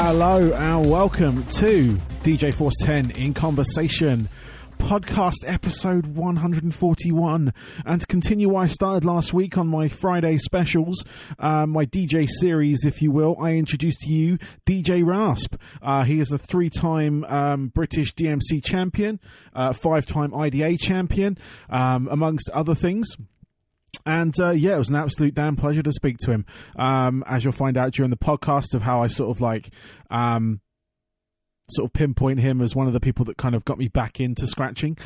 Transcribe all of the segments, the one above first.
Hello and welcome to DJ Force 10 in Conversation, podcast episode 141. And to continue what I started last week on my Friday specials, my DJ series, if you will, I introduced to you DJ Rasp. He is a 3-time British DMC champion, 5-time IDA champion, amongst other things. And yeah, it was an absolute damn pleasure to speak to him. As you'll find out during the podcast of how I sort of pinpoint him as one of the people that kind of got me back into scratching,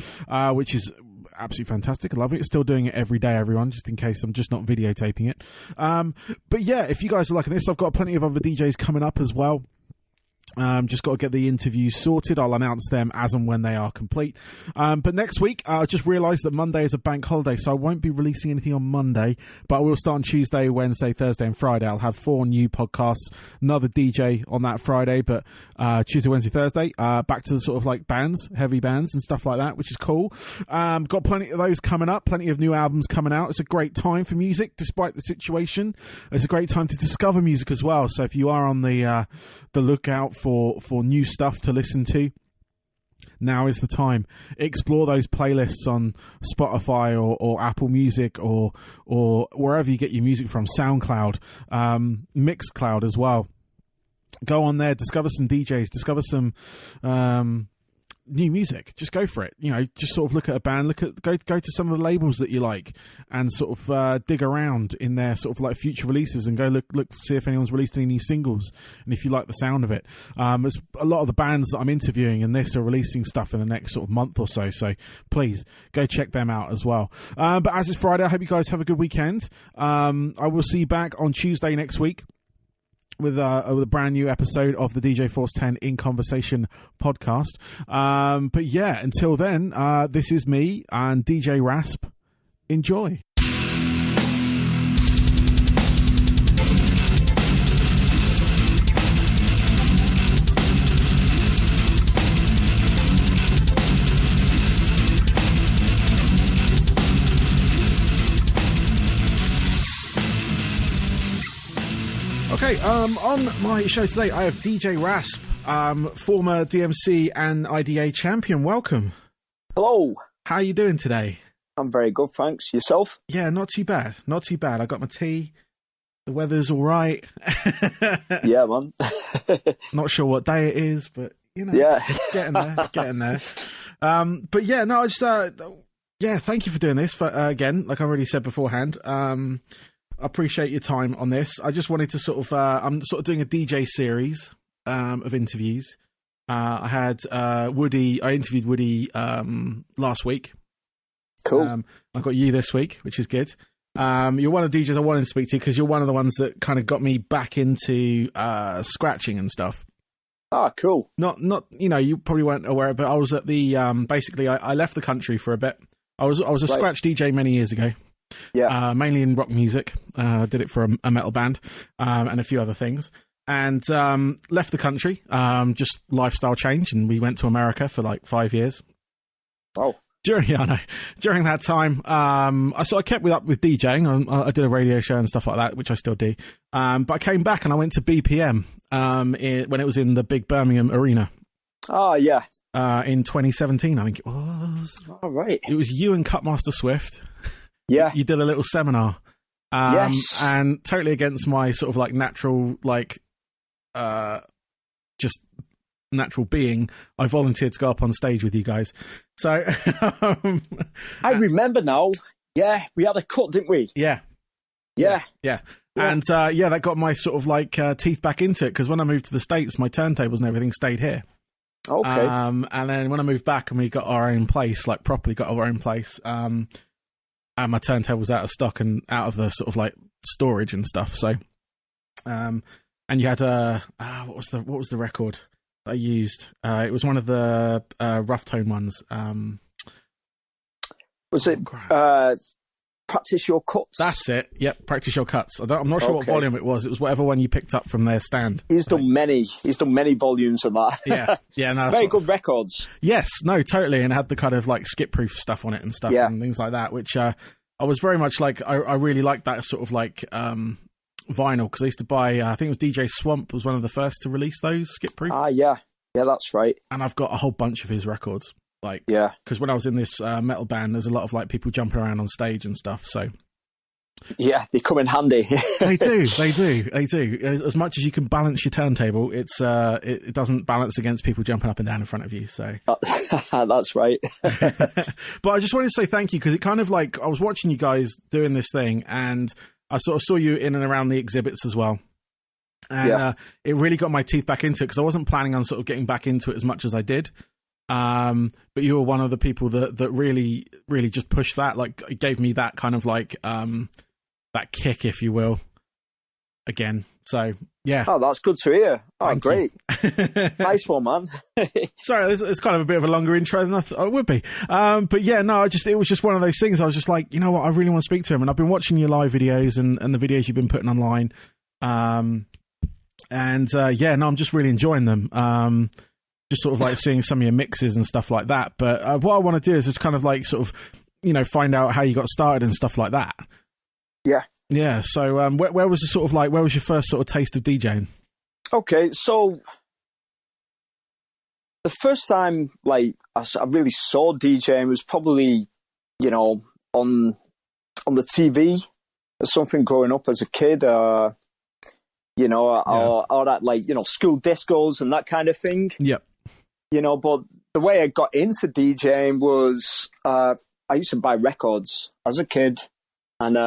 which is absolutely fantastic. I love it. Still doing it every day, everyone, just in case I'm just not videotaping it. But yeah, if you guys are liking this, I've got plenty of other DJs coming up as well. Just got to get the interviews sorted. I'll announce them as and when they are complete. But next week, I just realised that Monday is a bank holiday, so I won't be releasing anything on Monday, but I will start on Tuesday, Wednesday, Thursday and Friday. I'll have 4 new podcasts, another DJ on that Friday, but Tuesday, Wednesday, Thursday, back to the sort of like bands, heavy bands and stuff like that, which is cool. Got plenty of those coming up, plenty of new albums coming out. It's a great time for music, despite the situation. It's a great time to discover music as well, so if you are on the lookout for new stuff to listen to, now is the time. Explore those playlists on Spotify or Apple Music or wherever you get your music from, SoundCloud, Mixcloud as well. Go on there, discover some DJs, discover some new music. Just go for it. You know, just sort of look at a band, go to some of the labels that you like, and sort of dig around in their sort of like future releases, and go look see if anyone's released any new singles, and if you like the sound of it. There's a lot of the bands that I'm interviewing in this are releasing stuff in the next sort of month or so please go check them out as well. But as it's Friday, I hope you guys have a good weekend. I will see you back on Tuesday next week with a brand new episode of the DJ Force 10 in Conversation podcast. But yeah, until then, this is me and DJ Rasp. Enjoy. Okay, on my show today, I have DJ Rasp, former DMC and IDA champion. Welcome. Hello. How are you doing today? I'm very good, thanks. Yourself? Yeah, not too bad. Not too bad. I got my tea. The weather's all right. Yeah, man. Not sure what day it is, but, you know, yeah. getting there. But yeah, no, I just, yeah, thank you for doing this. Again, like I already said beforehand, I appreciate your time on this. I just wanted to sort of, I'm sort of doing a DJ series of interviews. I had I interviewed Woody last week. Cool. I got you this week, which is good. You're one of the DJs I wanted to speak to because you're one of the ones that kind of got me back into scratching and stuff. Ah, cool. Not you know, you probably weren't aware, but I was at the basically I left the country for a bit. I was a scratch DJ many years ago. Yeah. Mainly in rock music. Did it for a metal band and a few other things. And left the country, just lifestyle change, and we went to America for like 5 years. Oh. During that time, I sort of kept up with DJing. I did a radio show and stuff like that, which I still do. But I came back and I went to BPM when it was in the big Birmingham arena. Oh, yeah. In 2017, I think it was. All right. It was you and Cutmaster Swift. Yeah. You did a little seminar. Yes. And totally against my sort of like natural, like, just natural being, I volunteered to go up on stage with you guys. So I remember now. Yeah, we had a cut, didn't we? Yeah. And that got my sort of like teeth back into it, because when I moved to the States, my turntables and everything stayed here. Okay. And then when I moved back and we got our own place, like properly got our own place, and my turntable's out of stock and out of the sort of like storage and stuff. So, and you had what was the record that I used? It was one of the rough tone ones. Was it Practice Your Cuts? That's it. Yep, Practice Your Cuts. I'm not sure what volume it was. It was whatever one you picked up from their stand. He's done many volumes of that. Yeah. No, very good records. Yes, no, totally, and it had the kind of like skip-proof stuff on it and stuff and things like that, which I was very much like. I really liked that sort of like vinyl because I used to buy. I think it was DJ Swamp was one of the first to release those skip proof. Yeah, that's right. And I've got a whole bunch of his records. Like, yeah, because when I was in this metal band, there's a lot of like people jumping around on stage and stuff. So yeah, they come in handy. They do. As much as you can balance your turntable, it doesn't balance against people jumping up and down in front of you. So that's right. But I just wanted to say thank you because it kind of like I was watching you guys doing this thing, and I sort of saw you in and around the exhibits as well. And it really got my teeth back into it because I wasn't planning on sort of getting back into it as much as I did. But you were one of the people that really, really just pushed that, like it gave me that kind of like, that kick, if you will, again. So, yeah. Oh, that's good to hear. Oh, Thank great. Nice one, man. Sorry, it's kind of a bit of a longer intro than I thought it would be. But yeah, no, it was just one of those things. I was just like, you know what, I really want to speak to him. And I've been watching your live videos and the videos you've been putting online. I'm just really enjoying them. Just sort of like seeing some of your mixes and stuff like that. But what I want to do is just kind of like sort of, find out how you got started and stuff like that. Yeah. Yeah. So where was the sort of like, where was your first sort of taste of DJing? Okay. So the first time like I really saw DJing was probably, on the TV or something growing up as a kid, or that like, school discos and that kind of thing. Yep. But the way I got into DJing was I used to buy records as a kid, and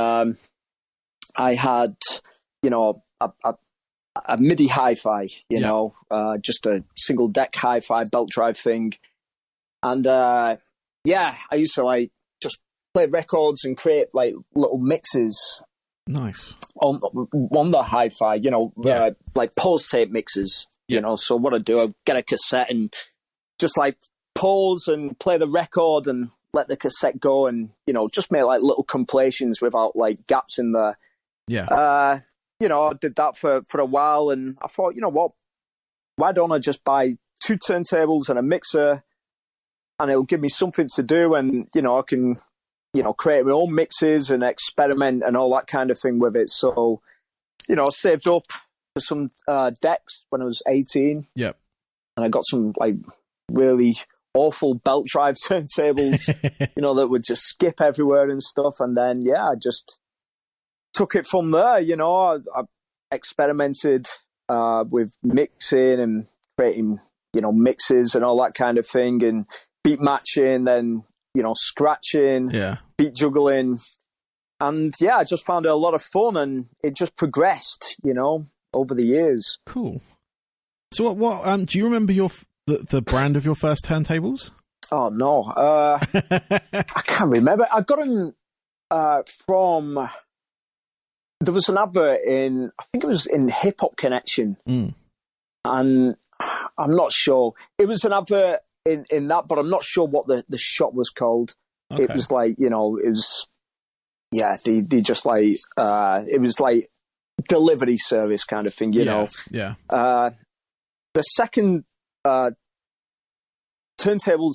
I had, a MIDI hi-fi, just a single deck hi-fi belt drive thing. And I used to like just play records and create like little mixes. Nice. On the hi-fi, like pause tape mixes, So what I do, I get a cassette and just like pause and play the record and let the cassette go and, just make like little compilations without like gaps in there. Yeah. I did that for a while, and I thought, you know what, why don't I just buy 2 turntables and a mixer, and it'll give me something to do, and, I can, create my own mixes and experiment and all that kind of thing with it. So, I saved up for some decks when I was 18. Yep. And I got some like really awful belt drive turntables, that would just skip everywhere and stuff. And then, I just took it from there. I experimented with mixing and creating, mixes and all that kind of thing, and beat matching, then, scratching, beat juggling. And I just found it a lot of fun, and it just progressed, over the years. Cool. So what do you remember the brand of your first turntables? Oh, no. I can't remember. I got them from... There was an advert I think it was in Hip Hop Connection. And I'm not sure. It was an advert in that, but I'm not sure what the shop was called. Okay. It was like, it was... Yeah, they just like... it was like delivery service kind of thing, you know. Yeah. The second turntables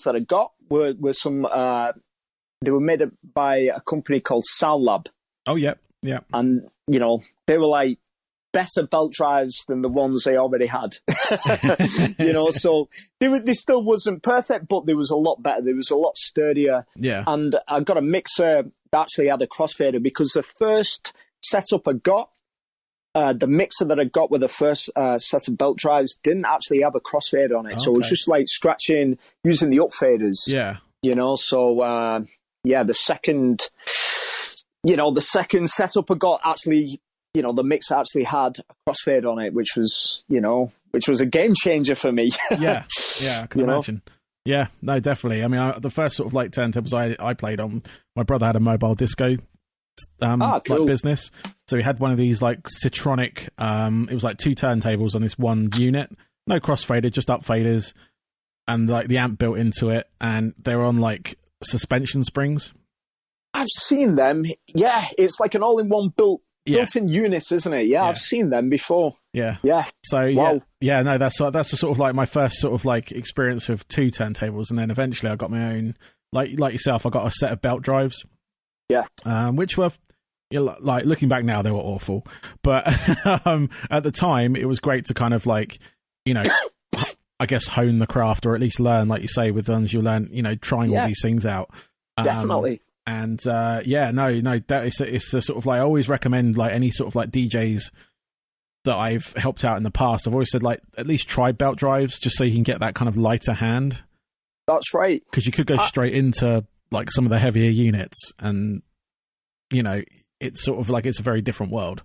that I got were some... they were made by a company called Sound Lab. Oh, yeah. Yeah. And, they were like better belt drives than the ones they already had. So they still wasn't perfect, but there was a lot better. There was a lot sturdier. Yeah. And I got a mixer that actually had a crossfader, because the first setup I got, the mixer that I got with the first set of belt drives didn't actually have a crossfader on it. Okay. So it was just like scratching using the up faders. Yeah. So the second... the second setup I got actually, the mixer actually had a crossfade on it, which was a game changer for me. Yeah, I can imagine. Yeah, no, definitely. I mean, the first sort of like turntables I played on, my brother had a mobile disco cool. like business. So he had one of these like Citronic, it was like 2 turntables on this one unit, no crossfader, just up faders, and like the amp built into it, and they were on like suspension springs. I've seen them. Yeah, it's like an all-in-one built-in unit, isn't it? Yeah, I've seen them before. Yeah. Yeah. So, wow. No, that's the sort of like my first sort of like experience with 2 turntables, and then eventually I got my own, like yourself, I got a set of belt drives. Yeah. Which were like looking back now, they were awful, but at the time it was great to kind of like, you know, I guess hone the craft, or at least learn, like you say, with guns you learn, you know, trying all these things out. Definitely. And it's a sort of like, I always recommend like any sort of like DJs that I've helped out in the past, I've always said like at least try belt drives, just so you can get that kind of lighter hand. That's right. Because you could go straight into like some of the heavier units, and you know, it's sort of like it's a very different world.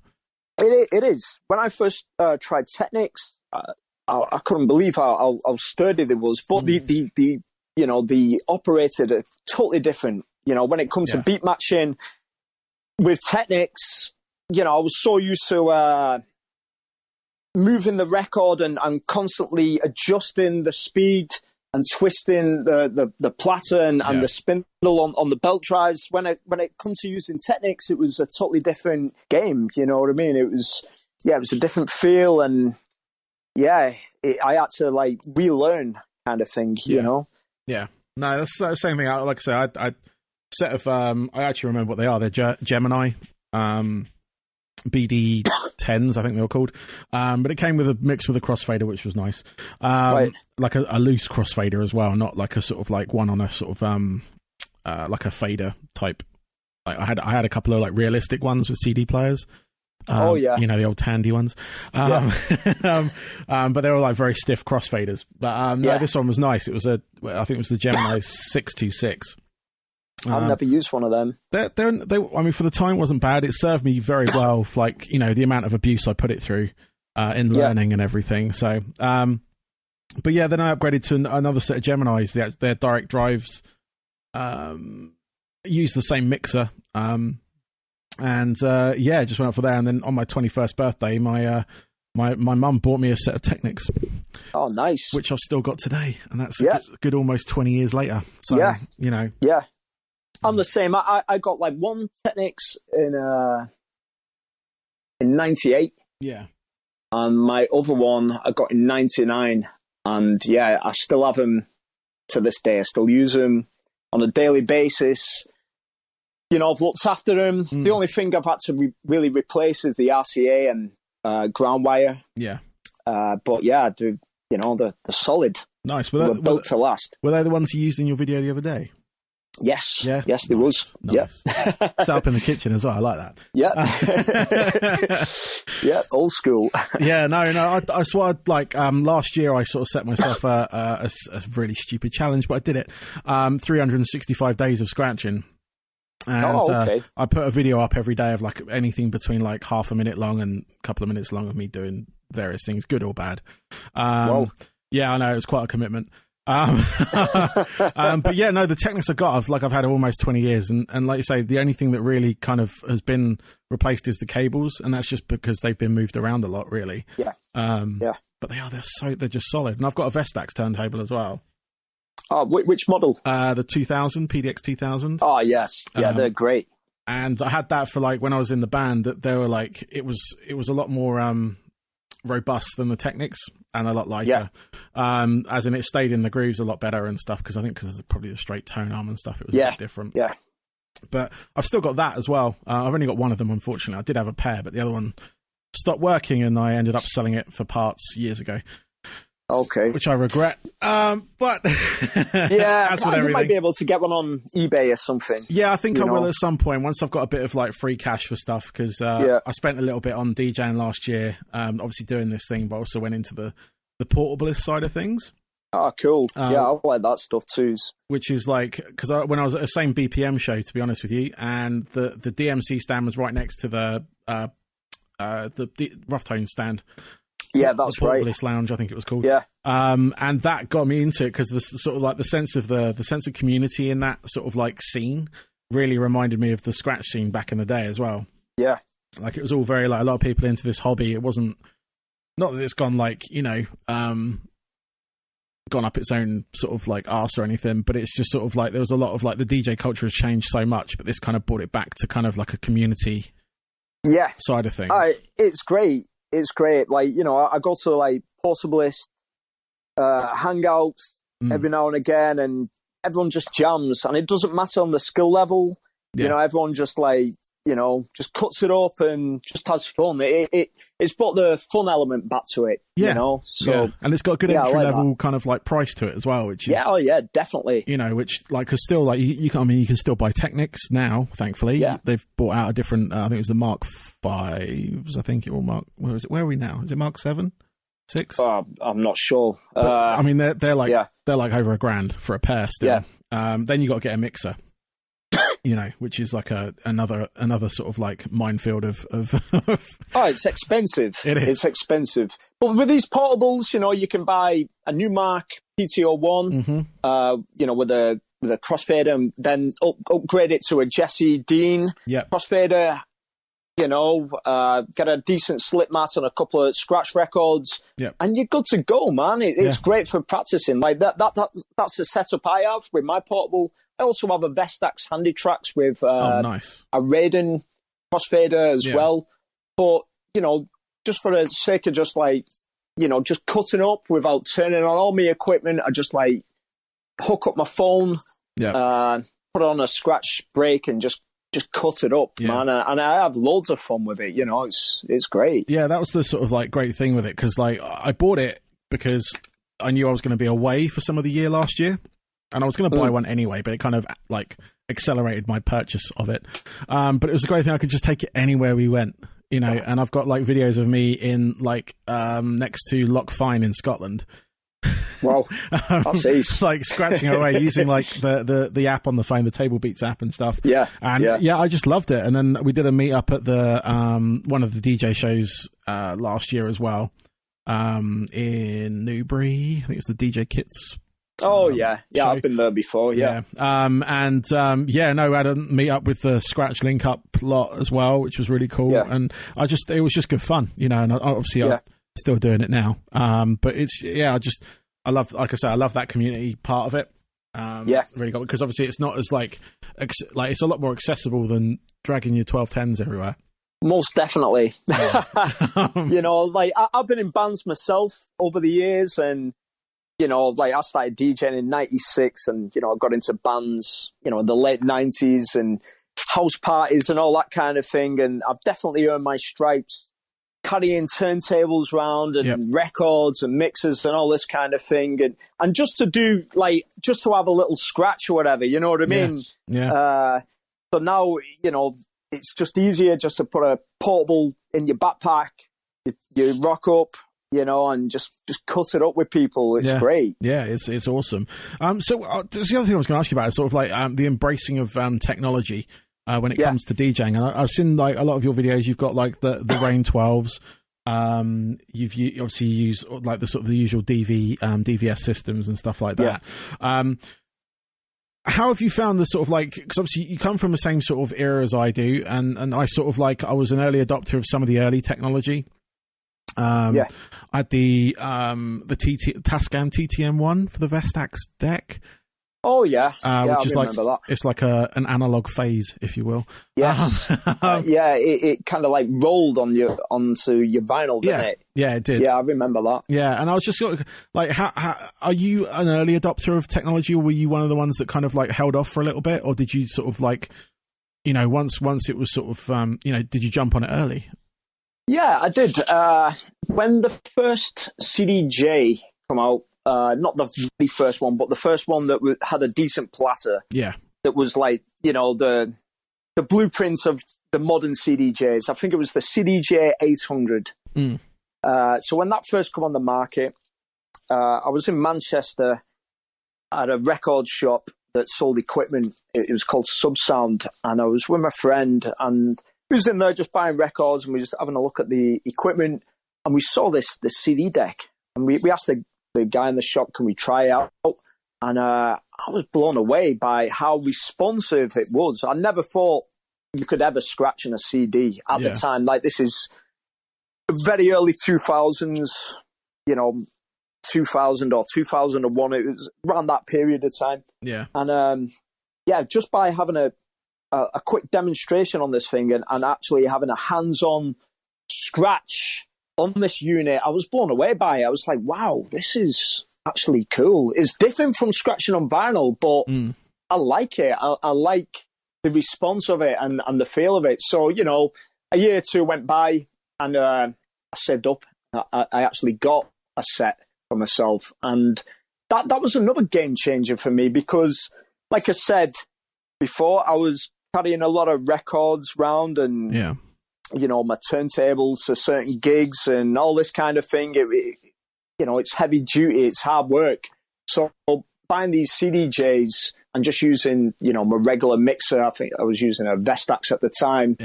It is. When I first tried Technics, I couldn't believe how sturdy they was. But the you know, the operated are totally different. You know, when it comes to beat matching with Technics, you know, I was so used to moving the record and constantly adjusting the speed and twisting the platter and the spindle on the belt drives. When it comes to using Technics, it was a totally different game. You know what I mean? It was a different feel, and I had to like relearn kind of thing. You know? Yeah. No, that's the same thing. Like I say, I set of I actually remember what they are. They're Gemini. BD10s, I think they were called, but it came with a mix with a crossfader, which was nice. Like a loose crossfader as well, not like a sort of like one on a sort of like a fader type. Like I had a couple of like realistic ones with CD players. You know, the old Tandy ones. But they were like very stiff crossfaders. But no, this one was nice. It was I think it was the Gemini 626. I've never used one of them. They I mean, for the time, it wasn't bad. It served me very well for, like, you know, the amount of abuse I put it through in learning and everything. So, but yeah, then I upgraded to another set of Geminis. Their direct drives use the same mixer. Just went up for there. And then on my 21st birthday, my mum bought me a set of Technics. Oh, nice. Which I've still got today. And that's a good almost 20 years later. So, you know. Yeah. I'm the same. I got like one Technics in 98. Yeah. And my other one I got in 99. And I still have them to this day. I still use them on a daily basis. You know, I've looked after them. The only thing I've had to really replace is the RCA and ground wire. Yeah. But they're solid. Nice. They're built to last. Were they the ones you used in your video the other day? Yes. Yeah. Yes, there was. Nice. Yeah. Set up in the kitchen as well. I like that. Yeah. Yeah. Old school. Yeah. No. I swear, like, last year I sort of set myself a really stupid challenge, but I did it. 365 days of scratching. And I put a video up every day of like anything between like half a minute long and a couple of minutes long of me doing various things, good or bad. Yeah, I know, it was quite a commitment. But yeah, no, the Technics I've got, I've had almost 20 years, and like you say, the only thing that really kind of has been replaced is the cables, and that's just because they've been moved around a lot, really. Yeah. But they're just solid, and I've got a Vestax turntable as well. Oh, which model? The 2000 PDX 2000. Oh yeah, they're great. And I had that for like when I was in the band. That they were like it was a lot more robust than the Technics and a lot lighter. As in, it stayed in the grooves a lot better and stuff, because I think because probably the straight tone arm and stuff, it was a bit different. Yeah. But I've still got that as well. I've only got one of them, unfortunately. I did have a pair, but the other one stopped working, and I ended up selling it for parts years ago. Okay. Which I regret. But yeah, you might be able to get one on eBay or something. Yeah, I think I will at some point, once I've got a bit of like free cash for stuff, because I spent a little bit on DJing last year, obviously doing this thing, but also went into the portablist side of things. Oh, cool. Yeah, I like that stuff too. Which is like, because when I was at the same BPM show, to be honest with you, and the DMC stand was right next to the rough tone stand. Yeah, that's right. Portablist Lounge, I think it was called. Yeah. And that got me into it, because the sort of like the sense of community in that sort of like scene really reminded me of the scratch scene back in the day as well. Yeah. Like, it was all very like a lot of people into this hobby. It wasn't, not that it's gone like, you know, gone up its own sort of like arse or anything, but it's just sort of like there was a lot of like the DJ culture has changed so much, but this kind of brought it back to kind of like a community side of things. It's great. It's great. Like, you know, I go to like Portablist hangouts every now and again, and everyone just jams, and it doesn't matter on the skill level. You know, everyone just like just cuts it up and just has fun. It's put the fun element back to it, So and it's got a good entry level kind of like price to it as well, which is definitely. Which like is still like you can still buy Technics now. Thankfully, they've brought out a different. I think it was the Mark V's. I think it will Mark. Where is it? Where are we now? Is it Mark 7? 6? I'm not sure. But, I mean, they're like over $1,000 for a pair still. Yeah. Then you got to get a mixer. Which is like another sort of like minefield of Oh, it's expensive. It is. It's expensive. But with these portables, you can buy a new Mark PTO1, with a crossfader, and then upgrade it to a Jesse Dean crossfader. Get a decent slip mat and a couple of scratch records, and you're good to go, man. It's great for practicing. Like that's the setup I have with my portable. I also have a Vestax Handy Tracks with nice. a Raiden crossfader as well. But, just for the sake of just cutting up without turning on all my equipment, I just hook up my phone, put on a scratch break and just cut it up, man. And I have loads of fun with it, it's great. Yeah, that was the sort of like great thing with it, because I bought it because I knew I was going to be away for some of the year last year. And I was going to buy one anyway, but it kind of like accelerated my purchase of it. But it was a great thing. I could just take it anywhere we went, and I've got like videos of me in like next to Loch Fyne in Scotland. Wow, that's ace. Like scratching away using like the app on the phone, the Table Beats app and stuff. I just loved it. And then we did a meet up at the one of the DJ shows last year as well in Newbury. I think it's the DJ Kits. Oh show. I've been there before. We had a meet up with the Scratch Link Up lot as well, which was really cool. And it was just good fun, and obviously I'm still doing it now. But it's I love that community part of it. Really cool, because obviously it's not as like it's a lot more accessible than dragging your 1210s everywhere. Most definitely. I've been in bands myself over the years, and I started DJing in 96 and, I got into bands, in the late 90s and house parties and all that kind of thing. And I've definitely earned my stripes carrying turntables around and records and mixers and all this kind of thing. And just to do, just to have a little scratch or whatever, you know what I mean? Yeah. So now, it's just easier just to put a portable in your backpack, you rock up, and just cut it up with people. It's great. Yeah, it's awesome. So there's the other thing I was going to ask you about is sort of like the embracing of technology when it comes to DJing. And I've seen like a lot of your videos. You've got like the Rain 12s. You obviously use like the sort of the usual DVS systems and stuff like that. How have you found the sort of like, because obviously you come from the same sort of era as I do, and I sort of like I was an early adopter of some of the early technology. I had the Tascam TTM1 for the Vestax deck. Oh yeah, which is like that. It's like an analog phase, if you will. Yes, it kind of like rolled onto your vinyl, didn't it? Yeah, it did. Yeah, I remember that. Yeah, and I was just sort of like, how are you an early adopter of technology, or were you one of the ones that kind of like held off for a little bit, or did you sort of like, once it was sort of, did you jump on it early? Yeah, I did. When the first CDJ come out, not the very first one, but the first one that had a decent platter. Yeah. That was like, the blueprints of the modern CDJs. I think it was the CDJ 800. So when that first come on the market, I was in Manchester at a record shop that sold equipment. It was called Subsound, and I was with my friend, and we was in there just buying records, and we were just having a look at the equipment, and we saw the CD deck, and we asked the guy in the shop, can we try it out? And I was blown away by how responsive it was. I never thought you could ever scratch in a CD at the time. Like, this is very early 2000s, 2000 or 2001. It was around that period of time. Yeah. And just by having a quick demonstration on this thing and actually having a hands-on scratch on this unit, I was blown away by it. I was like, wow, this is actually cool. It's different from scratching on vinyl, but I like it. I like the response of it and the feel of it. So, you know, a year or two went by, and I saved up. I actually got a set for myself, and that was another game changer for me, because, like I said before, I was carrying a lot of records round, and you know, my turntables for certain gigs and all this kind of thing. You know, it's heavy duty, it's hard work. So buying these CDJs and just using, you know, my regular mixer, I think I was using a Vestax at the time,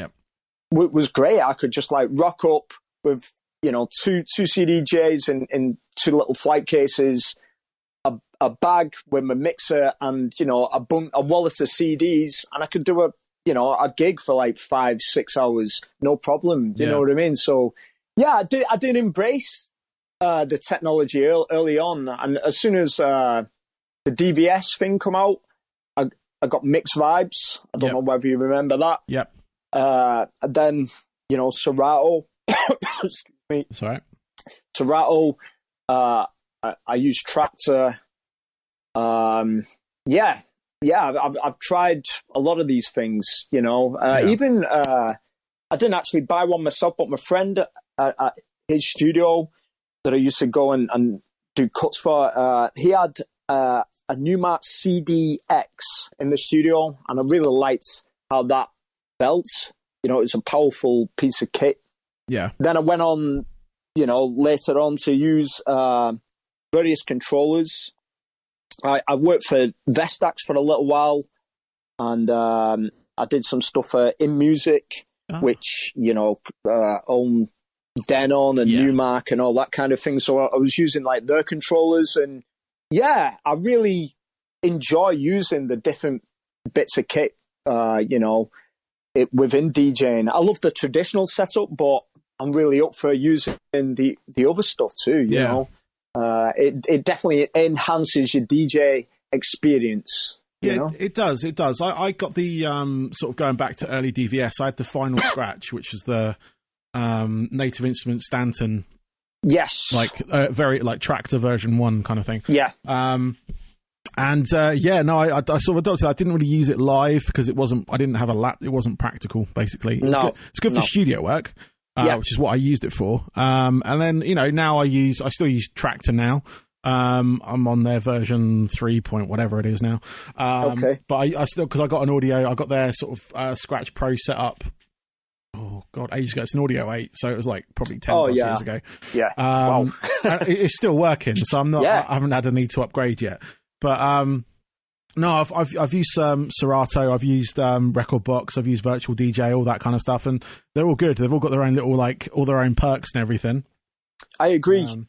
was great. I could just like rock up with, you know, two CDJs in two little flight cases, a bag with my mixer, and, you know, a wallet of CDs, and I could do a gig for like 5-6 hours, no problem. You know what I mean? So yeah, I did embrace the technology early on, and as soon as the DVS thing come out, I got Mixed Vibes. I don't know whether you remember that. And then, you know, Serato. Excuse me. Sorry. Serato. I use Tractor. I've tried a lot of these things, you know. Even I didn't actually buy one myself, but my friend at his studio that I used to go and do cuts for, he had a Newmark CDX in the studio, and I really liked how that felt. You know, it's a powerful piece of kit. Yeah. Then I went on, you know, later on to use various controllers. I worked for Vestax for a little while, and I did some stuff for In Music, which, you know, own Denon and Newmark and all that kind of thing. So I was using like their controllers, and yeah, I really enjoy using the different bits of kit, you know, within DJing. I love the traditional setup, but I'm really up for using the other stuff too, you know. It definitely enhances your DJ experience. You know? It does. I got the sort of going back to early DVS. I had the Final Scratch, which was the Native Instruments Stanton. Yes, like very like Tractor version 1 kind of thing. Yeah. I sort of adopted it. I didn't really use it live because I didn't have a lap. It wasn't practical, basically. It's good for studio work. Which is what I used it for. And then, you know, now I still use Tractor now. I'm on their version 3 point whatever it is now. But I still, because I got an audio, I got their sort of Scratch Pro set up. Oh God, ages ago. It's an Audio 8, so it was like probably 10 plus years ago. Yeah. Wow. It's still working, so I'm not. I haven't had a need to upgrade yet. But no, I've used Serato, I've used Record Box, I've used Virtual DJ, all that kind of stuff, and they're all good. They've all got their own little all their own perks and everything. I agree.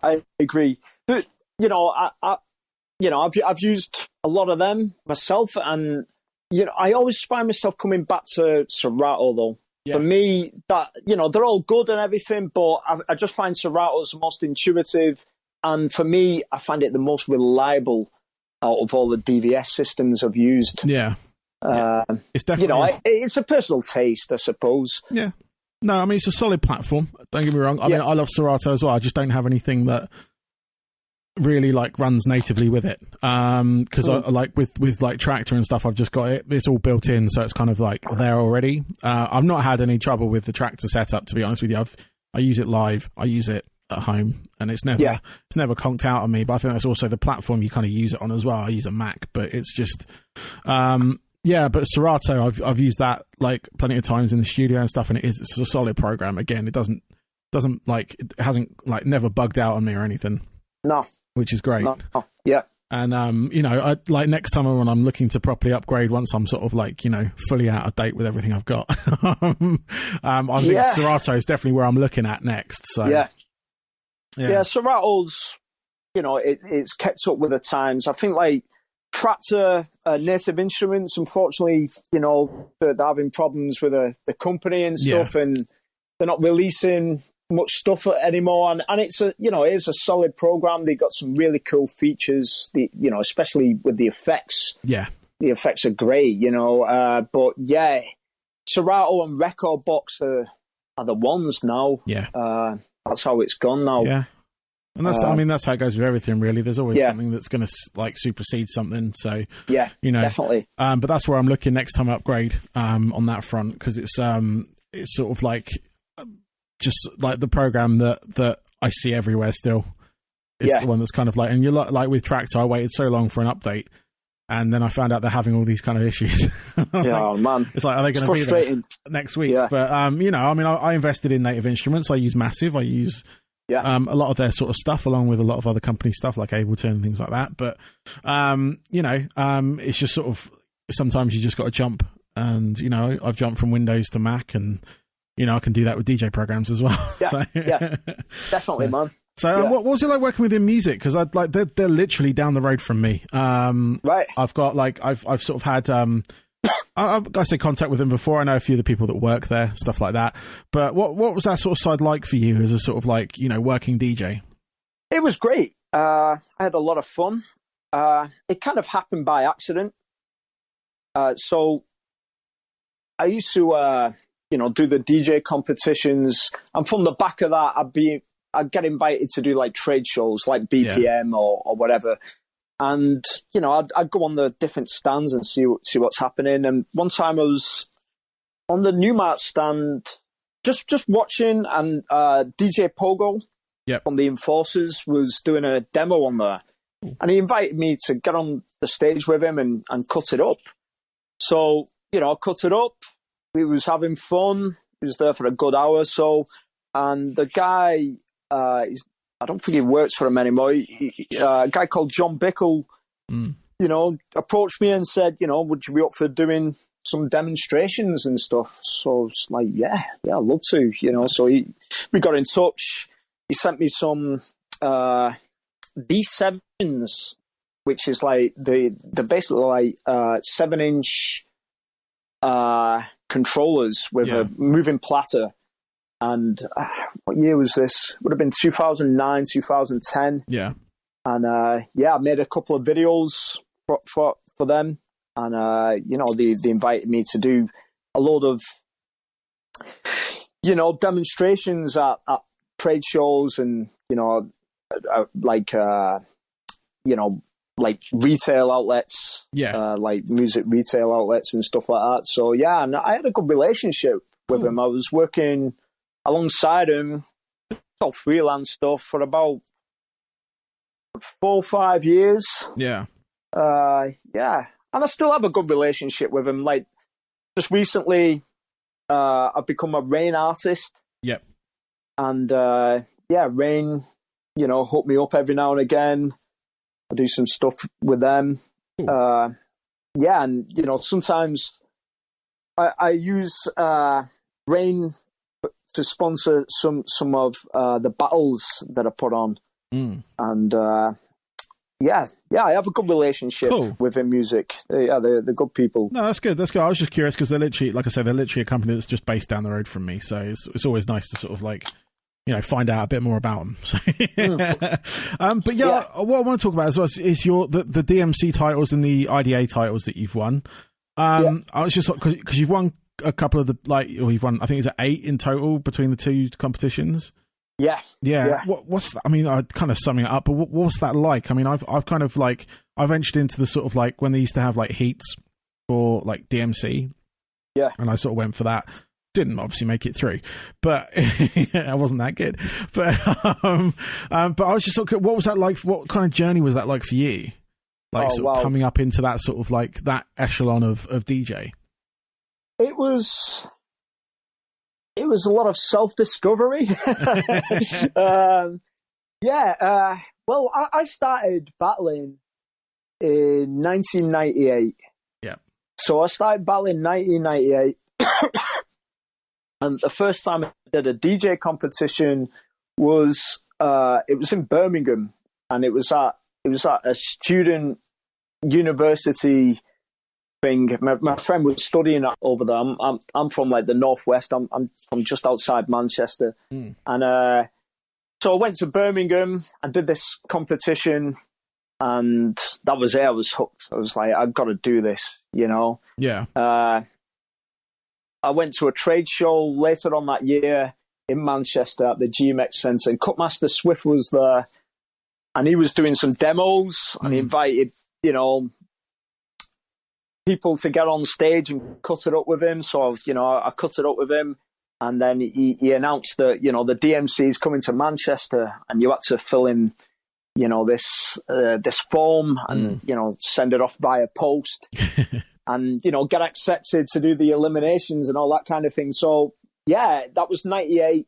But, you know, I've used a lot of them myself, and you know, I always find myself coming back to Serato though. For me, that, you know, they're all good and everything, but I just find Serato's the most intuitive, and for me, I find it the most reliable out of all the DVS systems I've used. It's definitely, you know, it's a personal taste, I suppose. No, I mean, it's a solid platform, don't get me wrong. I mean, I love Serato as well. I just don't have anything that really like runs natively with it, because I like with like Tractor and stuff, I've just got it's all built in, so it's kind of like there already. I've not had any trouble with the Tractor setup, to be honest with you. I use it live, I use it at home, and it's never conked out on me. But I think that's also the platform you kind of use it on as well. I use a Mac, but it's just but Serato, I've used that like plenty of times in the studio and stuff, and it's a solid program. Again, it hasn't like never bugged out on me or anything. No, which is great. No. Yeah. And you know, I like next time when I'm looking to properly upgrade, once I'm sort of like, you know, fully out of date with everything I've got, I think Serato is definitely where I'm looking at next. So yeah, Serato's, you know, it's kept up with the times. I think like Tractor, Native Instruments, unfortunately, you know, they're having problems with the company and stuff, and they're not releasing much stuff anymore. And it's it is a solid program. They got some really cool features. You know, especially with the effects. Yeah, the effects are great. You know, but yeah, Serato and Record Box are the ones now. Yeah, that's how it's gone now. Yeah. And that's, I mean, that's how it goes with everything, really. There's always Yeah. something that's going to like supersede something. So, Yeah, you know, definitely. But that's where I'm looking next time I upgrade on that front, because it's sort of like just like the program that I see everywhere still. It's the one that's kind of like, and you're like with Tractor, I waited so long for an update, and then I found out they're having all these kind of issues. Yeah, oh, man. It's like, are they going to be there next week? Yeah. But, you know, I mean, I invested in Native Instruments. I use Massive. I use a lot of their sort of stuff, along with a lot of other company stuff like Ableton and things like that. But, you know, it's just sort of, sometimes you just got to jump. And, you know, I've jumped from Windows to Mac, and, you know, I can do that with DJ programs as well. Yeah, So, yeah, definitely, man. So what was it like working with in music? Because I'd like they're literally down the road from me. Right. I've got like I've sort of had I say contact with them before. I know a few of the people that work there, stuff like that. But what was that sort of side like for you as a sort of like, you know, working DJ? It was great. I had a lot of fun. It kind of happened by accident. So I used to you know, do the DJ competitions, and from the back of that, I'd get invited to do like trade shows like BPM or whatever. And, you know, I'd go on the different stands and see what's happening. And one time I was on the Newmart stand just watching, and DJ Pogo from the Enforcers was doing a demo on there. And he invited me to get on the stage with him and cut it up. So, you know, I cut it up. We was having fun. He was there for a good hour or so. And the guy... I don't think he works for him anymore. A guy called John Bickle, you know, approached me and said, you know, would you be up for doing some demonstrations and stuff? So I was like, yeah, I'd love to, you know. So we got in touch. He sent me some D7s, which is like the basically like 7-inch controllers with a moving platter. And what year was this? Would have been 2009, 2010. Yeah. And I made a couple of videos for them. And, you know, they invited me to do a load of, you know, demonstrations at trade shows and, you know, like, you know, like retail outlets. Yeah. Like music retail outlets and stuff like that. So, yeah, and I had a good relationship with him. I was working alongside him, all freelance stuff for about 4 or 5 years. Yeah. Yeah. And I still have a good relationship with him. Like, just recently, I've become a Rain artist. Yep. And, Rain, you know, hook me up every now and again. I do some stuff with them. And, you know, sometimes I use Rain to sponsor some of the battles that I put on. And I have a good relationship with their music. They're good people. No, that's good. That's good. I was just curious because they're literally, like I said, they're literally a company that's just based down the road from me. So it's always nice to sort of like, you know, find out a bit more about them. But what I want to talk about as well is the DMC titles and the IDA titles that you've won. I was just because you've won a couple of you've won, I think it's 8 in total between the two competitions. Yeah. What's that? I mean, I kind of summing it up, but what's that like? I mean, I've kind of like, I've entered into the sort of like when they used to have like heats for like DMC. Yeah. And I sort of went for that. Didn't obviously make it through, but I wasn't that good. But I was just sort of, what was that like? What kind of journey was that like for you? Like coming up into that sort of like that echelon of DJ. It was a lot of self-discovery. Well, I started battling in 1998. Yeah. So I started battling in 1998. And the first time I did a DJ competition was in Birmingham, and it was at a student university thing. My friend was studying over there. I'm from like the northwest. I'm from just outside Manchester, and so I went to Birmingham and did this competition, and that was it. I was hooked. I was like, I've got to do this, you know. Yeah. I went to a trade show later on that year in Manchester at the GMX Centre, and Cutmaster Swift was there, and he was doing some demos, and he invited, you know, people to get on stage and cut it up with him. So, you know, I cut it up with him, and then he announced that, you know, the DMC is coming to Manchester, and you had to fill in, you know, this form and, you know, send it off via post and, you know, get accepted to do the eliminations and all that kind of thing. So, yeah, that was 98,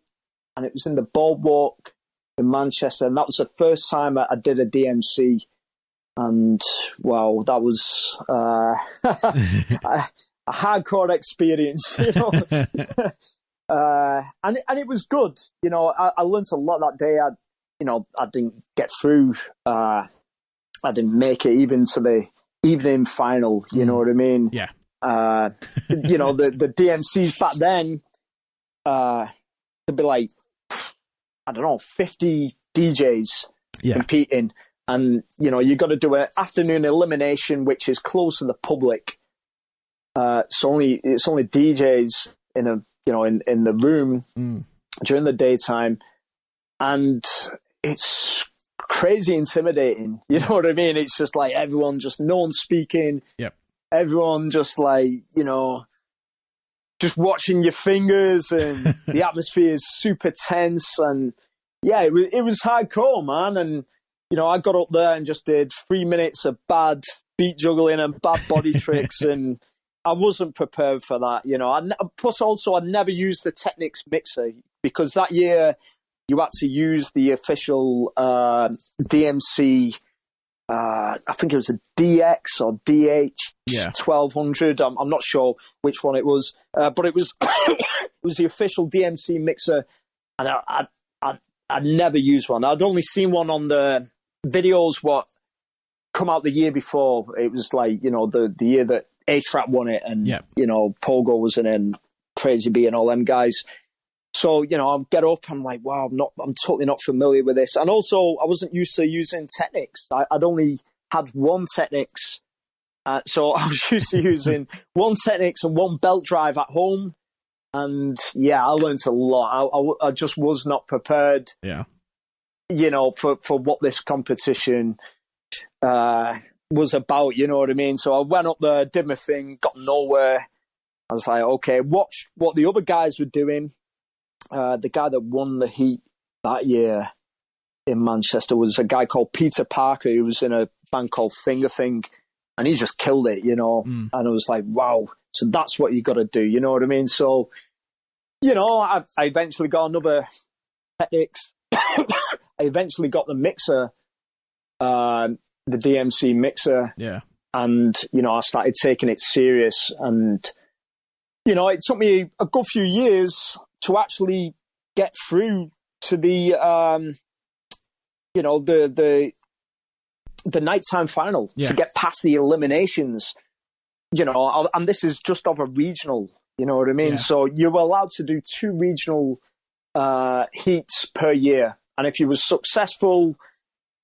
and it was in the Boardwalk in Manchester, and that was the first time I did a DMC. And, well, that was a hardcore experience, you know. And it was good. You know, I learned a lot that day. I didn't get through. I didn't make it even to the evening final. You know what I mean? Yeah. You know, the DMCs back then, there'd be like, I don't know, 50 DJs competing. And, you know, you got to do an afternoon elimination, which is closed to the public. It's only DJs in the room during the daytime. And it's crazy intimidating. You know what I mean? It's just like everyone, just no one speaking. Yep. Everyone just like, you know, just watching your fingers, and the atmosphere is super tense. And yeah, it was hardcore, man. And, you know, I got up there and just did 3 minutes of bad beat juggling and bad body tricks, and I wasn't prepared for that. You know, plus also I'd never used the Technics mixer, because that year you had to use the official DMC. I think it was a DX or DH 1200. I'm not sure which one it was, but it was it was the official DMC mixer, and I'd never used one. I'd only seen one on the videos what come out the year before. It was like, you know, the year that A-Trap won it, and you know, Pogo was in it, and Crazy B and all them guys. So, you know, I'll get up, I'm like, wow, I'm totally not familiar with this. And also, I wasn't used to using Technics. I'd only had one Technics. So I was used to using one Technics and one belt drive at home. And yeah, I learned a lot. I just was not prepared, you know, for what this competition was about, you know what I mean? So I went up there, did my thing, got nowhere. I was like, okay, watched what the other guys were doing. The guy that won the heat that year in Manchester was a guy called Peter Parker, who was in a band called Finger Thing, and he just killed it, you know. And I was like, wow, so that's what you got to do, you know what I mean? So, you know, I eventually got another Technics. I eventually got the mixer, the DMC mixer. Yeah. And, you know, I started taking it serious. And, you know, it took me a good few years to actually get through to the, you know, the nighttime final, to get past the eliminations, you know, and this is just of a regional, you know what I mean? Yeah. So you were allowed to do 2 regional heats per year. And if you were successful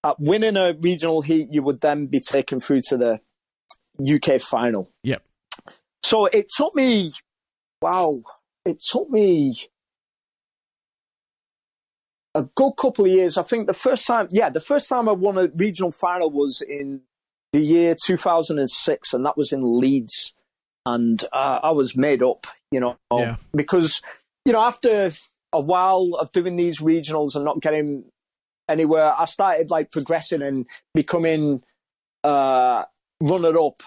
at winning a regional heat, you would then be taken through to the UK final. Yep. So it took me, a good couple of years. I think the first time I won a regional final was in the year 2006, and that was in Leeds. And I was made up, you know, because, you know, after a while of doing these regionals and not getting anywhere, I started like progressing and becoming runner-up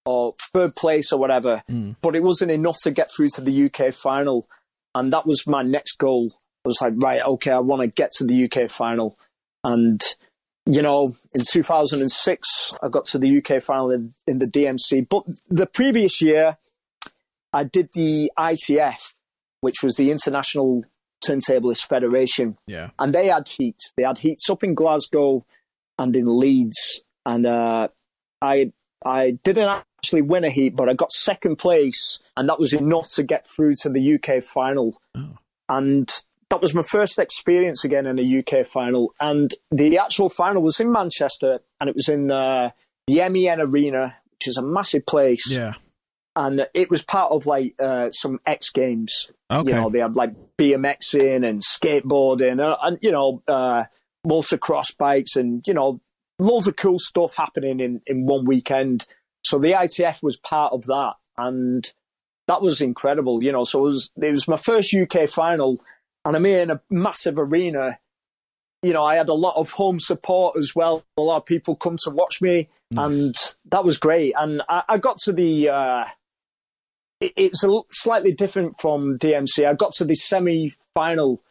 or third place or whatever. But it wasn't enough to get through to the UK final. And that was my next goal. I was like, right, okay, I want to get to the UK final. And, you know, in 2006, I got to the UK final in the DMC. But the previous year, I did the ITF, which was the International Turntablist Federation. Yeah. And they had heats. They had heats up in Glasgow and in Leeds. And I didn't actually win a heat, but I got second place. And that was enough to get through to the UK final. Oh. And that was my first experience again in a UK final. And the actual final was in Manchester, and it was in the MEN Arena, which is a massive place. Yeah. And it was part of like some X Games. Okay. You know, they had like BMXing and skateboarding and you know, motocross bikes, and loads of cool stuff happening in one weekend. So the ITF was part of that, and that was incredible. So it was my first UK final, and I'm here in a massive arena. I had a lot of home support as well. A lot of people come to watch me, and that was great. And I got to the. It's slightly different from DMC. I got to the semi-final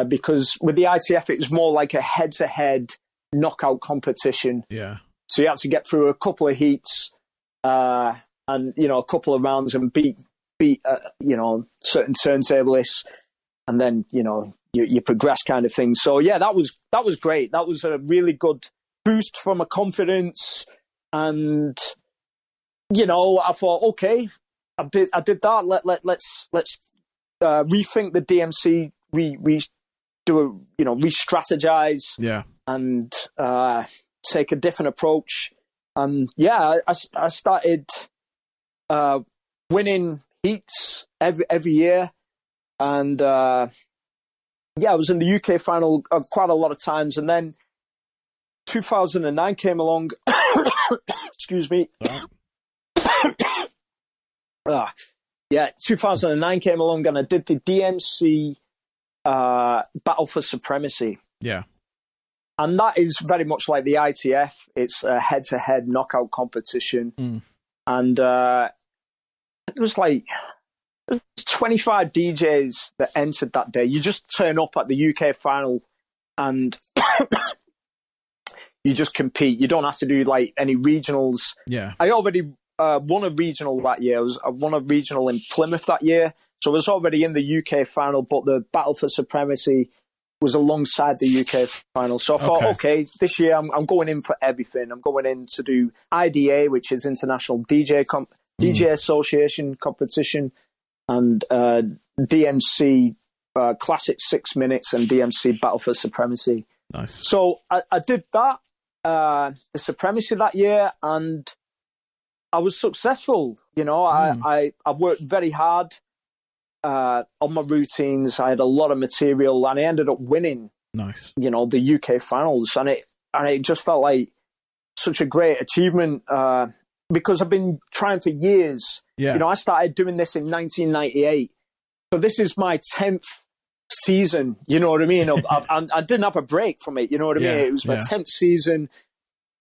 because with the ITF, it was more like a head-to-head knockout competition. Yeah. So you had to get through a couple of heats and a couple of rounds and beat certain turntablists, and then you progress kind of thing. So yeah, that was great. That was a really good boost for my confidence, and I thought, okay, I did that. Let's rethink the DMC, re-strategize, and take a different approach. And yeah, I started winning heats every year, and I was in the UK final quite a lot of times. And then 2009 came along. Excuse me. 2009 came along, and I did the DMC Battle for Supremacy. Yeah. And that is very much like the ITF. It's a head-to-head knockout competition. And it was like 25 DJs that entered that day. You just turn up at the UK final and you just compete. You don't have to do like any regionals. Yeah. I already won a regional that year. I won a regional in Plymouth that year. So I was already in the UK final, but the Battle for Supremacy was alongside the UK final. So I thought, okay, this year I'm going in for everything. I'm going in to do IDA, which is International DJ Association competition, and DMC Classic 6 Minutes and DMC Battle for Supremacy. Nice. So I did that, the Supremacy that year, and I was successful. I worked very hard on my routines. I had a lot of material, and I ended up winning. Nice. The UK finals, and it just felt like such a great achievement because I've been trying for years. Yeah. I started doing this in 1998, so this is my 10th season. You know what I mean? I didn't have a break from it. You know what I mean? It was my 10th season,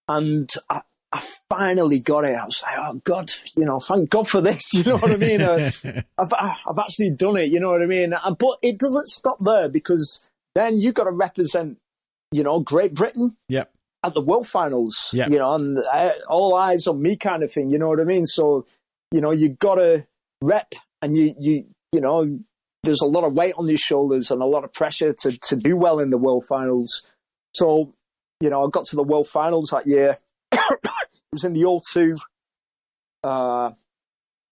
and I finally got it. I was like, oh God, thank God for this. You know what I mean? I've actually done it. You know what I mean? But it doesn't stop there, because then you've got to represent, Great Britain. Yep. At the World Finals. Yep. And all eyes on me kind of thing. You know what I mean? So, you got to rep, and you there's a lot of weight on your shoulders and a lot of pressure to do well in the World Finals. So, I got to the World Finals that year. It was in the O2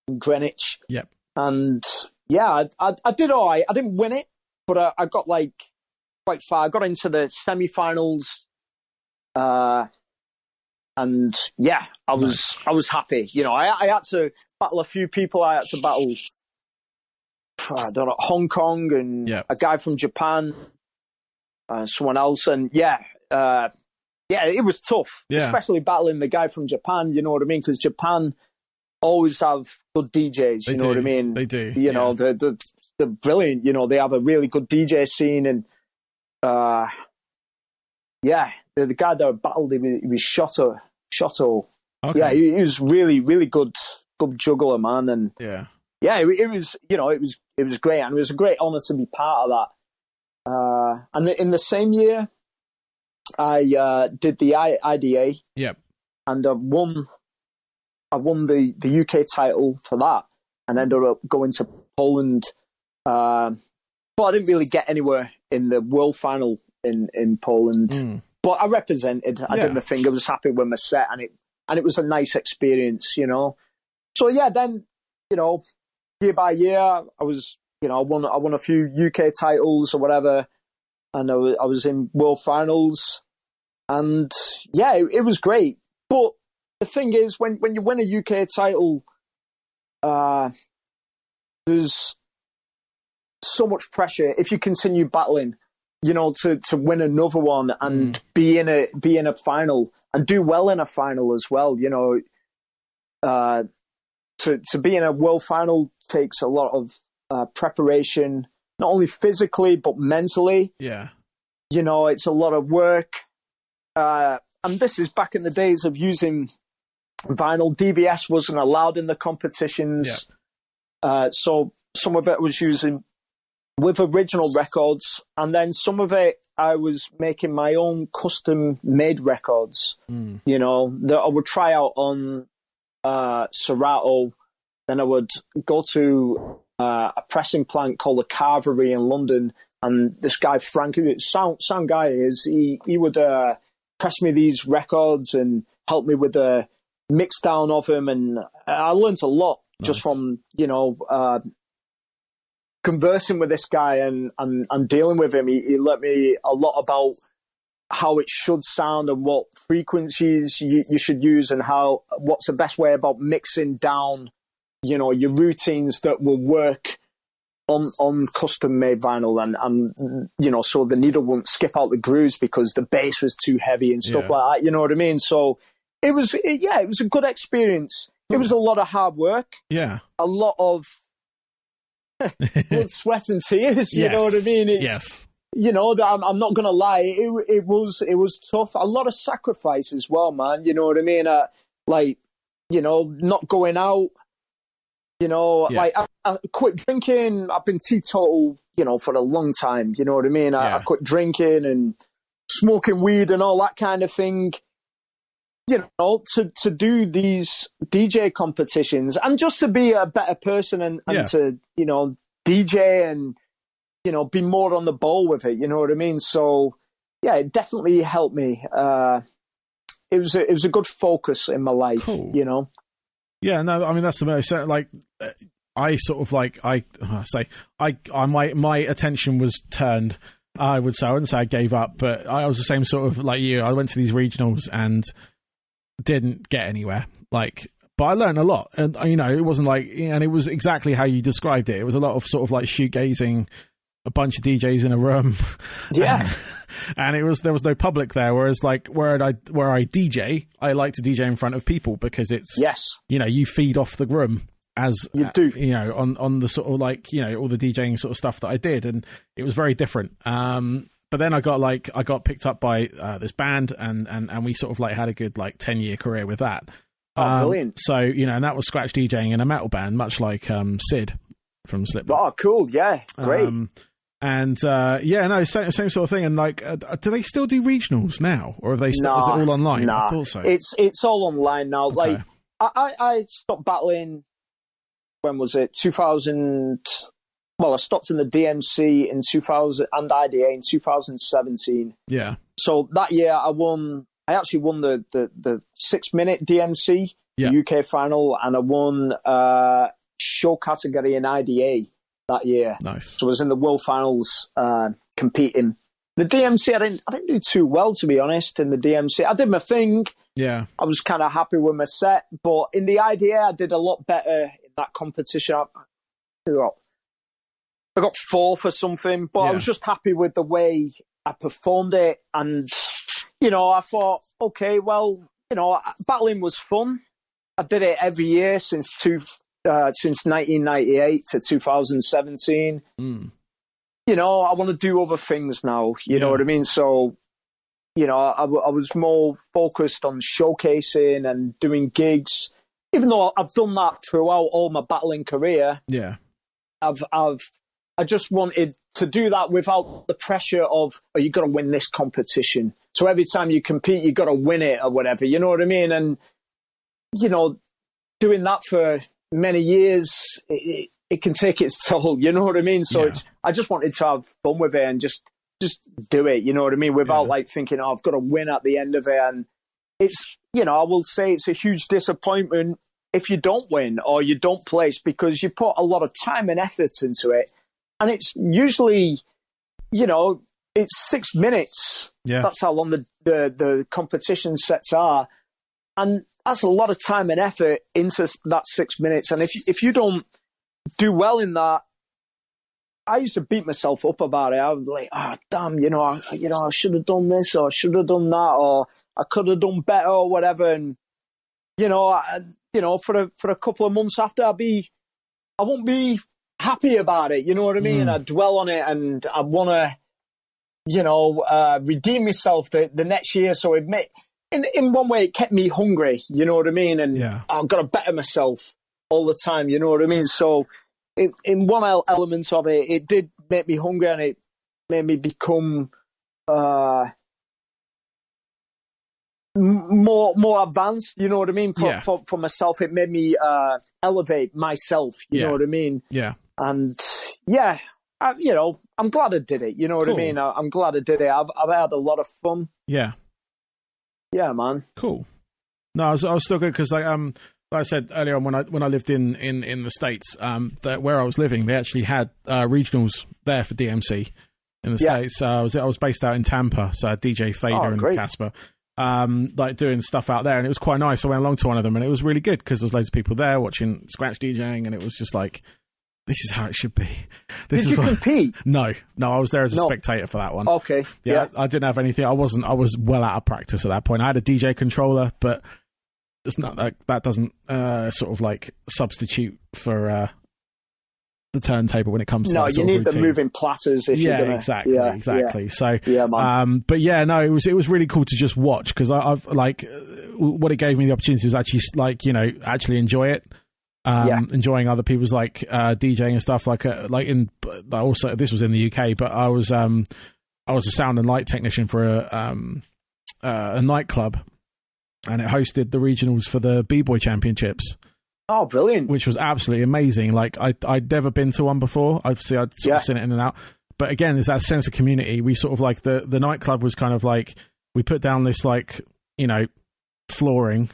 in Greenwich. Yep. And yeah, I did all right. I didn't win it, but I got quite far. I got into the semi-finals. And yeah, I was happy. I had to battle a few people. I had to battle, I don't know, Hong Kong and a guy from Japan, someone else. And yeah, it was tough, especially battling the guy from Japan. You know what I mean? Because Japan always have good DJs. You know what I mean? They do. They're brilliant. They have a really good DJ scene, and the guy that I battled, he was Shoto. Okay. Yeah, he was really, really good juggler, man. And it was, it was great, and it was a great honor to be part of that. And in the same year, I did the IDA. Yep. And I won the UK title for that, and ended up going to Poland. But I didn't really get anywhere in the world final in Poland. But I represented. I did my thing. I was happy with my set, and it was a nice experience, So yeah, then year by year, I was I won a few UK titles or whatever, and I was in world finals, and yeah, it was great. But the thing is, when you win a UK title, there's so much pressure if you continue battling. to win another one and be in a final and do well in a final as well. To be in a world final takes a lot of preparation, not only physically but mentally. Yeah. It's a lot of work. And this is back in the days of using vinyl. DVS wasn't allowed in the competitions. Yeah. So some of it was using with original records, and then some of it I was making my own custom-made records, that I would try out on Serato. Then I would go to a pressing plant called the Carvery in London, and this guy, Frank, sound guy is, he would press me these records and help me with the mix down of them, and I learned a lot just from, conversing with this guy and dealing with him. He let me a lot about how it should sound and what frequencies you should use and what's the best way about mixing down, your routines that will work on custom made vinyl and so the needle won't skip out the grooves because the bass was too heavy and stuff like that. You know what I mean? So it was a good experience. It was a lot of hard work. Yeah. A lot of blood, sweat, and tears. You know what I mean? Yes. I'm not gonna lie. It was tough. A lot of sacrifice as well, man. You know what I mean? Not going out. Like I quit drinking. I've been teetotal, for a long time. You know what I mean? I quit drinking and smoking weed and all that kind of thing. To do these DJ competitions and just to be a better person and to, DJ and, be more on the ball with it. You know what I mean? So, yeah, it definitely helped me. It was a good focus in my life, Cool. Yeah, no, I mean, that's the most, like, I sort of like, my attention was turned, I wouldn't say I gave up, but I was the same sort of like you. I went to these regionals and didn't get anywhere, but I learned a lot, and it wasn't like, and it was exactly how you described it. It was a lot of sort of like shoegazing, a bunch of DJs in a room, and there was no public there. Whereas like where I DJ, I like to DJ in front of people because it's you feed off the room as you do, on the sort of like all the DJing sort of stuff that I did, and it was very different. But then I got picked up by this band, and we sort of like had a good 10-year career with that. Oh, brilliant! So and that was scratch DJing in a metal band, much like Sid from Slipknot. Oh, cool! Yeah, great. Same sort of thing. And do they still do regionals now, or have they? Is it all online? Nah. I thought so. It's all online now. Okay. I stopped battling. When was it? 2000. Well, I stopped in the DMC in 2000 and IDA in 2017. Yeah. So that year I actually won the 6-minute DMC, the UK final, and I won show category in IDA that year. Nice. So I was in the world finals competing. The DMC, I didn't do too well, to be honest, in the DMC. I did my thing. Yeah. I was kind of happy with my set, but in the IDA, I did a lot better in that competition. I got 4th or something, but I was just happy with the way I performed it. And, I thought, okay, well, battling was fun. I did it every year since 1998 to 2017. I want to do other things now. You know what I mean? So, I was more focused on showcasing and doing gigs, even though I've done that throughout all my battling career. Yeah. I just wanted to do that without the pressure of, you got to win this competition. So every time you compete, you got to win it or whatever. You know what I mean? And, doing that for many years, it can take its toll. You know what I mean? So I just wanted to have fun with it and just do it. You know what I mean? Without thinking, I've got to win at the end of it. And it's, I will say it's a huge disappointment if you don't win or you don't place, because you put a lot of time and effort into it. And it's usually, it's 6 minutes. Yeah. That's how long the competition sets are. And that's a lot of time and effort into that 6 minutes. And if you don't do well in that, I used to beat myself up about it. I was like, damn, I should have done this, or I should have done that, or I could have done better, or whatever. And for a couple of months after, I won't be happy about it. You know what I mean? I dwell on it, and I want to, redeem myself the next year. So in one way, it kept me hungry. You know what I mean? And I've got to better myself all the time. You know what I mean? So in one element of it, it did make me hungry, and it made me become more advanced. You know what I mean? For myself, it made me elevate myself. You know what I mean? Yeah. And I'm glad I did it. You know what I mean? I'm glad I did it. I've had a lot of fun. Yeah. Yeah, man. Cool. No, I was still good because like I said earlier on, when I lived in the States, where I was living, they actually had regionals there for DMC in the States. I was based out in Tampa, so I had DJ Fader and Casper, like doing stuff out there, and it was quite nice. I went along to one of them, and it was really good because there was loads of people there watching scratch DJing, and it was just like, this is how it should be. Did you compete? No, I was there as a spectator for that one. Okay. Yeah, I didn't have anything. I was well out of practice at that point. I had a DJ controller, but it's not that doesn't sort of like substitute for the turntable when it comes to that sort you need of routine. The moving platters if you're gonna, exactly. Yeah. So man. But yeah, no, it was really cool to just watch because I've like what it gave me the opportunity was actually like actually enjoy it. Enjoying other people's like DJing and stuff like also this was in the UK, but I was a sound and light technician for a nightclub, and it hosted the regionals for the B-Boy Championships. Oh, brilliant. Which was absolutely amazing. Like, I'd never been to one before. I'd sort of seen it in and out. But again, there's that sense of community. We sort of like, the nightclub was kind of like, we put down this like, flooring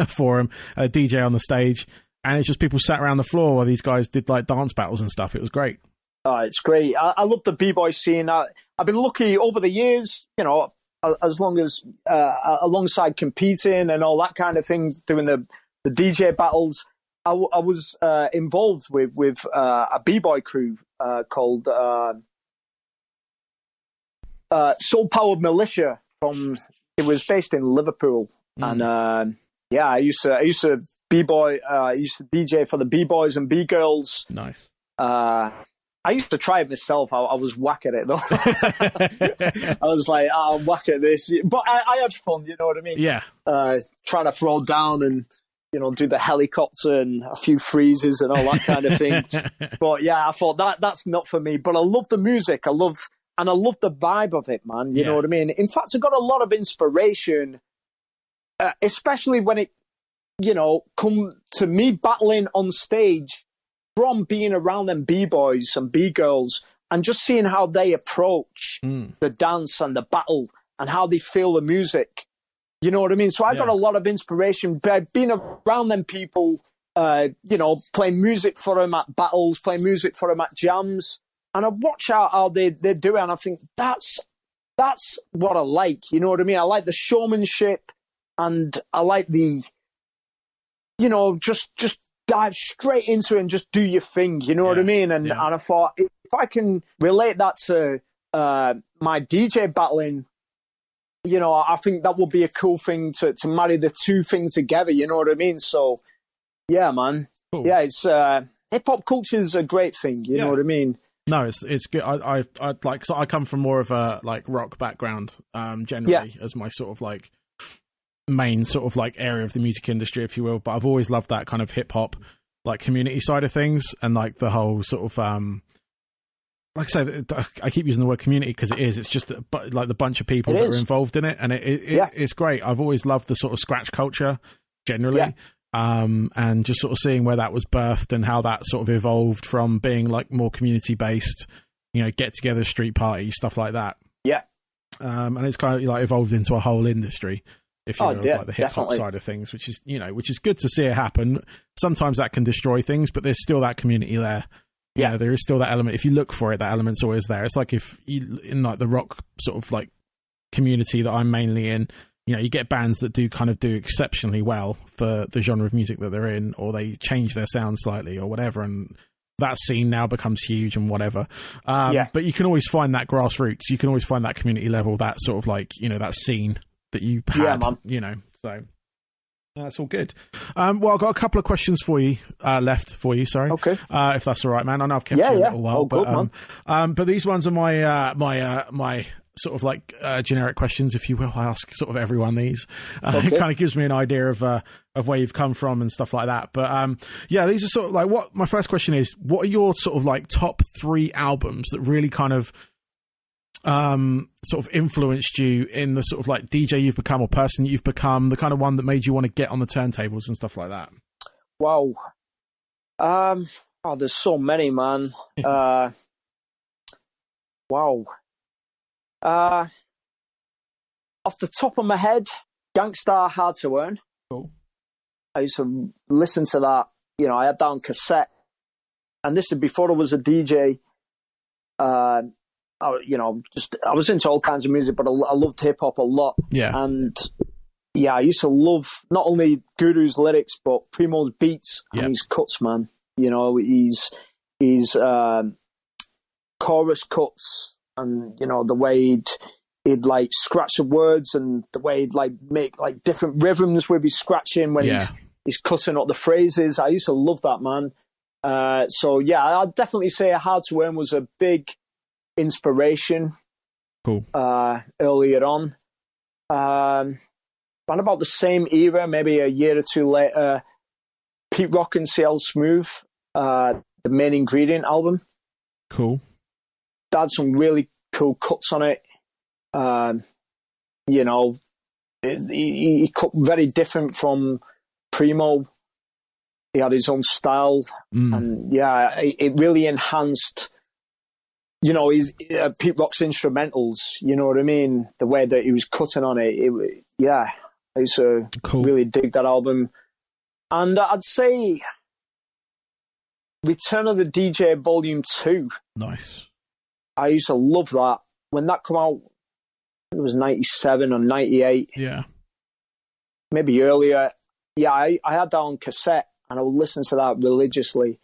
for him, a DJ on the stage, and it's just people sat around the floor while these guys did like dance battles and stuff. It was great. Oh, it's great. I love the B-Boy scene. I've been lucky over the years, as long as alongside competing and all that kind of thing, doing the DJ battles, I was involved with a B-Boy crew called Soul Powered Militia. It was based in Liverpool, and I used to B-Boy. I used to DJ for the B-Boys and B-Girls. Nice. I used to try it myself. I was whack at it though. I was like, I'm whack at this, but I had fun. You know what I mean? Yeah. Trying to throw down and do the helicopter and a few freezes and all that kind of thing. But yeah, I thought that's not for me. But I love the music. I love the vibe of it, man. You know what I mean? In fact, I got a lot of inspiration, especially when it, come to me battling on stage from being around them B-boys and B-girls and just seeing how they approach the dance and the battle and how they feel the music. You know what I mean? So I got a lot of inspiration by being around them people, playing music for them at battles, playing music for them at jams. And I watch how they do it, and I think that's what I like. You know what I mean? I like the showmanship, and I like the, just dive straight into it and just do your thing. You know what I mean? And I thought, if I can relate that to my DJ battling, I think that would be a cool thing to marry the two things together. You know what I mean? So, yeah, man. Cool. Yeah, it's hip hop culture is a great thing. You know what I mean? No, it's good. I like. So I come from more of a like rock background, generally as my sort of like main sort of like area of the music industry, if you will. But I've always loved that kind of hip hop like community side of things, and like the whole sort of like I say, I keep using the word community because it is. It's just like the bunch of people that are involved in it, and it's great. I've always loved the sort of scratch culture generally, and just sort of seeing where that was birthed and how that sort of evolved from being like more community based, get together, street party stuff like that. Yeah, and it's kind of like evolved into a whole industry, if you will, like the hip hop side of things, which is good to see it happen. Sometimes that can destroy things, but there's still that community there. Yeah, there is still that element. If you look for it, that element's always there. It's like if you, in like the rock sort of like community that I'm mainly in, you get bands that do exceptionally well for the genre of music that they're in, or they change their sound slightly or whatever, and that scene now becomes huge and whatever. Yeah. But you can always find that grassroots. You can always find that community level, that sort of like, you know, that scene that you had, Yeah, man. you know, so that's all good. Well, I've got a couple of questions for you, left for you. Sorry. Okay. If that's all right, man. I know I've kept you a little while, all good, man. but these ones are my sort of like generic questions, if you will. I ask sort of everyone these. It kind of gives me an idea of where you've come from and stuff like that. But yeah, these are sort of like, what my first question is, what are your sort of like top 3 albums that really kind of sort of influenced you in the sort of like DJ you've become or person you've become, the kind of one that made you want to get on the turntables and stuff like that? Wow. Oh, there's so many, man. Wow. Off the top of my head, Gangstar Hard to Earn. Cool. I used to listen to that. You know, I had that on cassette, and this is before I was a DJ. You know, I was into all kinds of music, but I loved hip hop a lot. Yeah. And yeah, I used to love not only Guru's lyrics, but Primo's beats and his cuts, man. You know, his chorus cuts, and you know the way he'd like scratch the words, and the way he'd like make like different rhythms with his scratching when he's cutting up the phrases. I used to love that, man. So yeah, I'd definitely say Hard to Earn was a big inspiration. Cool. Earlier on, around about the same era, maybe a year or two later, Pete Rock and CL Smooth, the Main Ingredient album. Cool. That had some really cool cuts on it. You know, he cut very different from Primo. He had his own style, and yeah, it really enhanced. You know, Pete Rock's instrumentals. You know what I mean? The way that he was cutting on it. I used to really dig that album. And I'd say Return of the DJ Volume 2. Nice. I used to love that. When that came out, I think it was 97 or 98. Yeah. Maybe earlier. Yeah, I had that on cassette, and I would listen to that religiously.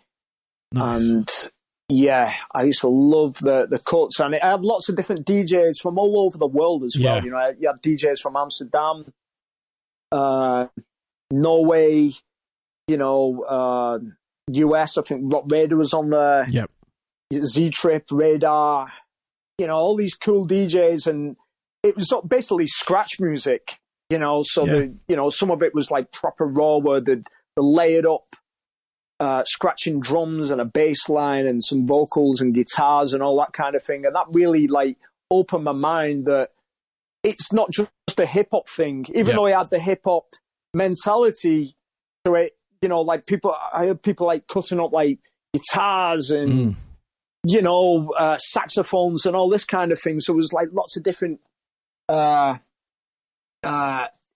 Nice. And yeah, I used to love the cuts, and I had lots of different DJs from all over the world as well. You know, you had DJs from Amsterdam, Norway, you know, US. I think Rock Raider was on there. Yep. Z-Trip, Radar, you know, all these cool DJs, and it was basically scratch music, you know. So you know, some of it was like proper raw, where they layered up. Scratching drums and a bass line and some vocals and guitars and all that kind of thing. And that really like opened my mind that it's not just a hip hop thing, even though I had the hip hop mentality to it, you know, like I heard people like cutting up like guitars and, you know, saxophones and all this kind of thing. So it was like lots of different,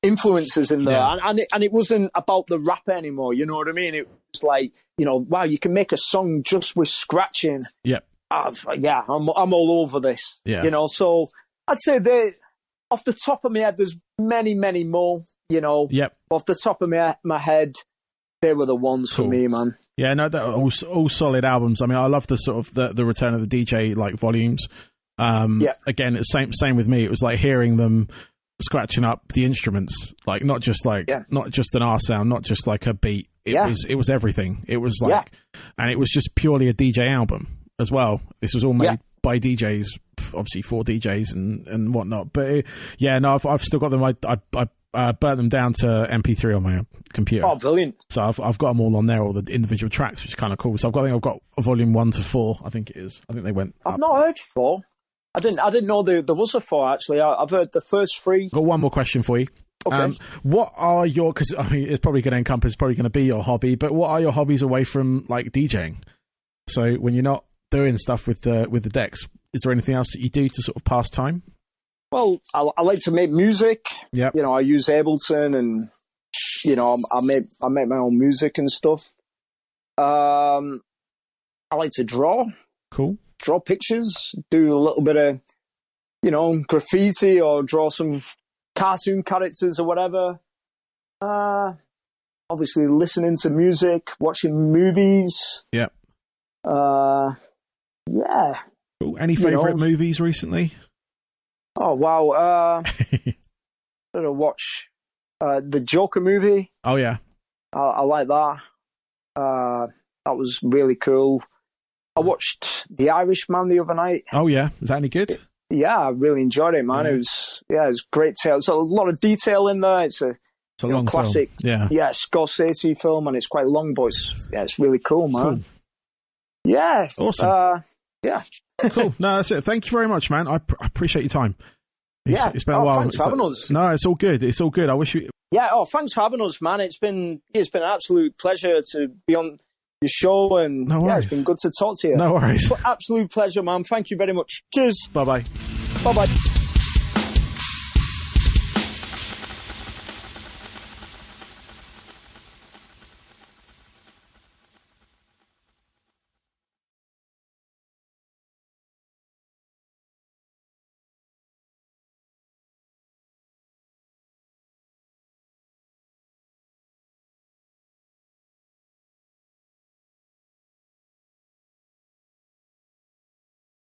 influences in there, and it wasn't about the rapper anymore. You know what I mean? It was like, you know, wow, you can make a song just with scratching. Yep. I'm all over this. Yeah. You know, so I'd say off the top of my head, there's many, many more. You know. Yep. Off the top of my head, they were the ones for me, man. Yeah, no, they're all solid albums. I mean, I love the sort of the Return of the DJ like volumes. Again, it's same with me. It was like hearing them scratching up the instruments, like not just an R sound, not just like a beat. It was everything. It was like, and it was just purely a DJ album as well. This was all made by DJs, obviously for DJs and whatnot. But I've still got them. I burnt them down to MP3 on my computer. Oh, brilliant! So I've got them all on there, all the individual tracks, which is kind of cool. So I've got a volume 1 to 4. I think it is. I think they went. I've not heard 4. I didn't know there was a 4, actually. I've heard the first 3. I've got one more question for you. Okay. What are your, because I mean, it's probably going to encompass, probably going to be your hobby, but what are your hobbies away from like DJing? So when you're not doing stuff with the decks, is there anything else that you do to sort of pass time? Well, I like to make music. Yeah. You know, I use Ableton, and you know, I make my own music and stuff. I like to draw. Cool. Draw pictures, do a little bit of, you know, graffiti, or draw some cartoon characters or whatever. Obviously listening to music, watching movies. Yeah. Yeah. Cool. Any favourite movies recently? Oh, wow. Did I watch the Joker movie? Oh, yeah. I like that. That was really cool. I watched The Irishman the other night. Oh, yeah. Was that any good? Yeah, I really enjoyed it, man. Yeah. It was great. There's a lot of detail in there. It's a long classic, film. Yeah, Scorsese film, and it's quite long, but it's really cool, man. Cool. Yeah, awesome. Yeah, cool. No, that's it. Thank you very much, man. I appreciate your time. It's been a while. Thanks for having us. No, it's all good. It's all good. I wish you. Yeah. Oh, thanks for having us, man. It's been an absolute pleasure to be on your show, and it's been good to talk to you. No worries. Absolute pleasure, man. Thank you very much. Cheers. Bye bye. Bye bye.